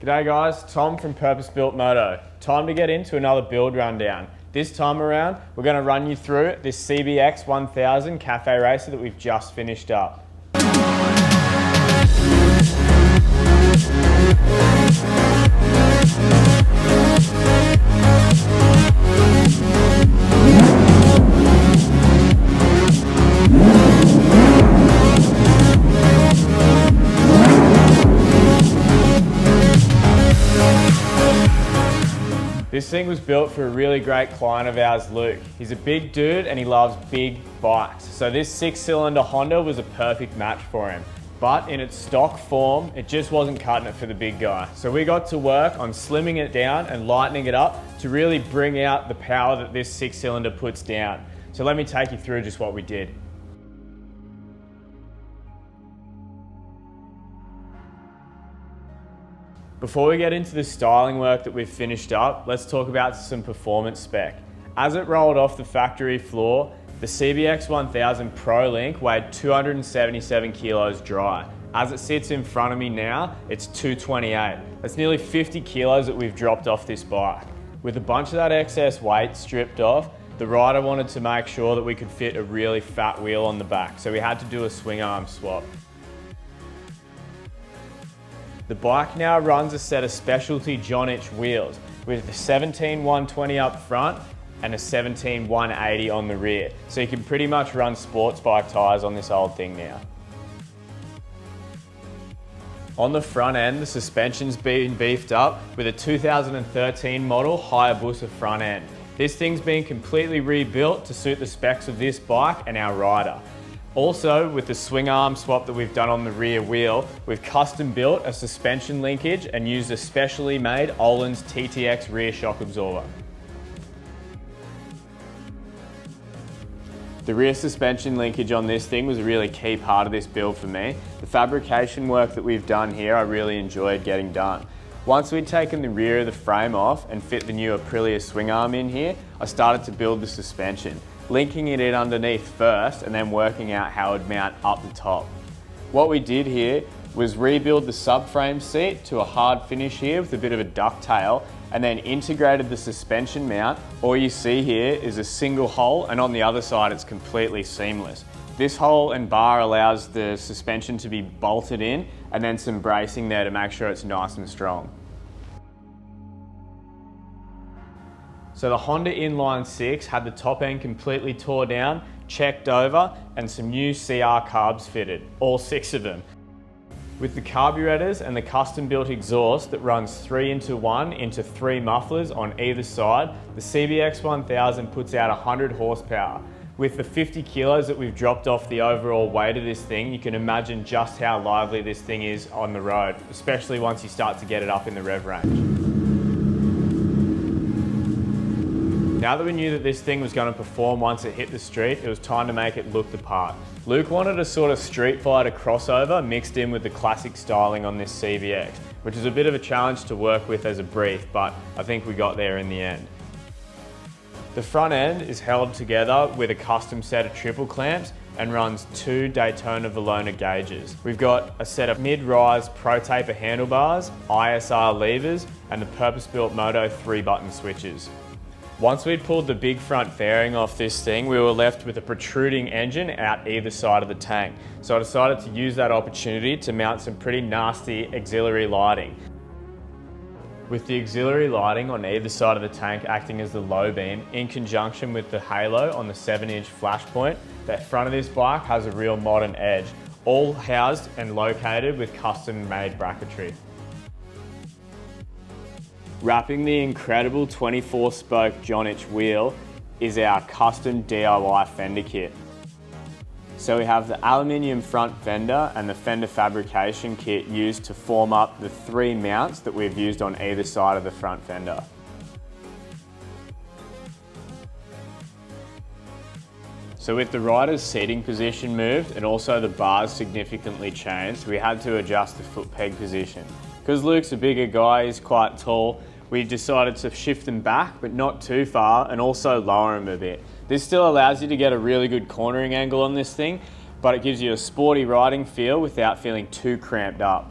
G'day guys, Tom from Purpose Built Moto. Time to get into another build rundown. This time around, we're going to run you through this CBX1000 Cafe Racer that we've just finished up. This thing was built for a really great client of ours, Luke. He's a big dude and he loves big bikes. So this 6-cylinder Honda was a perfect match for him. But in its stock form, it just wasn't cutting it for the big guy. So we got to work on slimming it down and lightening it up to really bring out the power that this 6-cylinder puts down. So let me take you through just what we did. Before we get into the styling work that we've finished up, let's talk about some performance spec. As it rolled off the factory floor, the CBX1000 Pro Link weighed 277 kilos dry. As it sits in front of me now, it's 228. That's nearly 50 kilos that we've dropped off this bike. With a bunch of that excess weight stripped off, the rider wanted to make sure that we could fit a really fat wheel on the back, so we had to do a swing arm swap. The bike now runs a set of specialty John Inch wheels with the 17-120 up front and a 17-180 on the rear. So you can pretty much run sports bike tyres on this old thing now. On the front end, the suspension's been beefed up with a 2013 model Hayabusa front end. This thing's been completely rebuilt to suit the specs of this bike and our rider. Also, with the swing arm swap that we've done on the rear wheel, we've custom built a suspension linkage and used a specially made Öhlins TTX rear shock absorber. The rear suspension linkage on this thing was a really key part of this build for me. The fabrication work that we've done here, I really enjoyed getting done. Once we'd taken the rear of the frame off and fit the new Aprilia swing arm in here, I started to build the suspension, linking it in underneath first and then working out how it would mount up the top. What we did here was rebuild the subframe seat to a hard finish here with a bit of a ducktail and then integrated the suspension mount. All you see here is a single hole and on the other side it's completely seamless. This hole and bar allows the suspension to be bolted in and then some bracing there to make sure it's nice and strong. So the Honda Inline 6 had the top end completely tore down, checked over, and some new CR carbs fitted, all 6 of them. With the carburetors and the custom built exhaust that runs 3-into-1 into 3 mufflers on either side, the CBX1000 puts out 100 horsepower. With the 50 kilos that we've dropped off the overall weight of this thing, you can imagine just how lively this thing is on the road, especially once you start to get it up in the rev range. Now that we knew that this thing was going to perform once it hit the street, it was time to make it look the part. Luke wanted a sort of Street Fighter crossover mixed in with the classic styling on this CBX, which is a bit of a challenge to work with as a brief, but I think we got there in the end. The front end is held together with a custom set of triple clamps and runs 2 Daytona Gauges. We've got a set of mid-rise Pro Taper handlebars, ISR levers, and the purpose-built Moto 3-button switches. Once we'd pulled the big front fairing off this thing, we were left with a protruding engine out either side of the tank. So I decided to use that opportunity to mount some pretty nasty auxiliary lighting. With the auxiliary lighting on either side of the tank acting as the low beam, in conjunction with the halo on the 7-inch Flashpoint, the front of this bike has a real modern edge, all housed and located with custom made bracketry. Wrapping the incredible 24-spoke John Inch wheel is our custom DIY fender kit. So we have the aluminium front fender and the fender fabrication kit used to form up the 3 mounts that we've used on either side of the front fender. So with the rider's seating position moved and also the bars significantly changed, we had to adjust the foot peg position. Because Luke's a bigger guy, he's quite tall, we decided to shift them back, but not too far, and also lower them a bit. This still allows you to get a really good cornering angle on this thing, but it gives you a sporty riding feel without feeling too cramped up.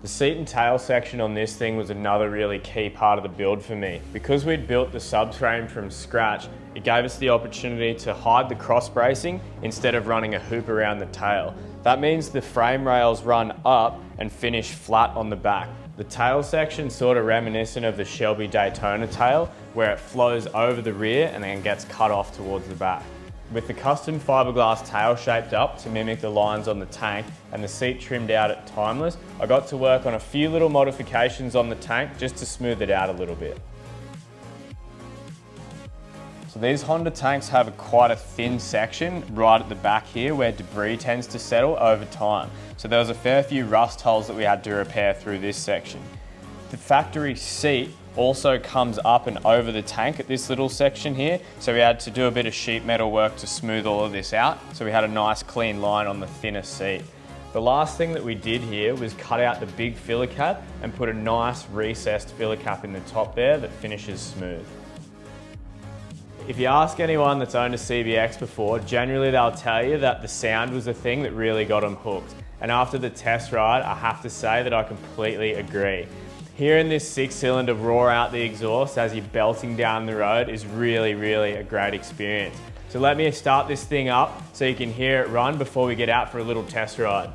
The seat and tail section on this thing was another really key part of the build for me. Because we'd built the subframe from scratch, it gave us the opportunity to hide the cross bracing instead of running a hoop around the tail. That means the frame rails run up and finish flat on the back. The tail section sort of reminiscent of the Shelby Daytona tail, where it flows over the rear and then gets cut off towards the back. With the custom fiberglass tail shaped up to mimic the lines on the tank and the seat trimmed out at Timeless, I got to work on a few little modifications on the tank just to smooth it out a little bit. So these Honda tanks have quite a thin section right at the back here where debris tends to settle over time. So there was a fair few rust holes that we had to repair through this section. The factory seat also comes up and over the tank at this little section here, so we had to do a bit of sheet metal work to smooth all of this out, so we had a nice clean line on the thinner seat. The last thing that we did here was cut out the big filler cap and put a nice recessed filler cap in the top there that finishes smooth. If you ask anyone that's owned a CBX before, generally they'll tell you that the sound was the thing that really got them hooked. And after the test ride, I have to say that I completely agree. Hearing this 6-cylinder roar out the exhaust as you're belting down the road is really, really a great experience. So let me start this thing up so you can hear it run before we get out for a little test ride.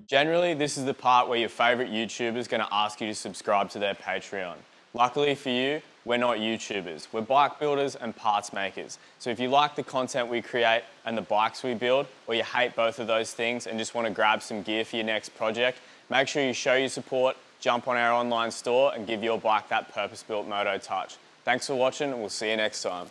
Generally, this is the part where your favorite YouTuber is going to ask you to subscribe to their Patreon. Luckily for you, we're not YouTubers. We're bike builders and parts makers. So if you like the content we create and the bikes we build, or you hate both of those things and just want to grab some gear for your next project, make sure you show your support jump on our online store and give your bike that purpose-built Moto touch. Thanks for watching, and we'll see you next time.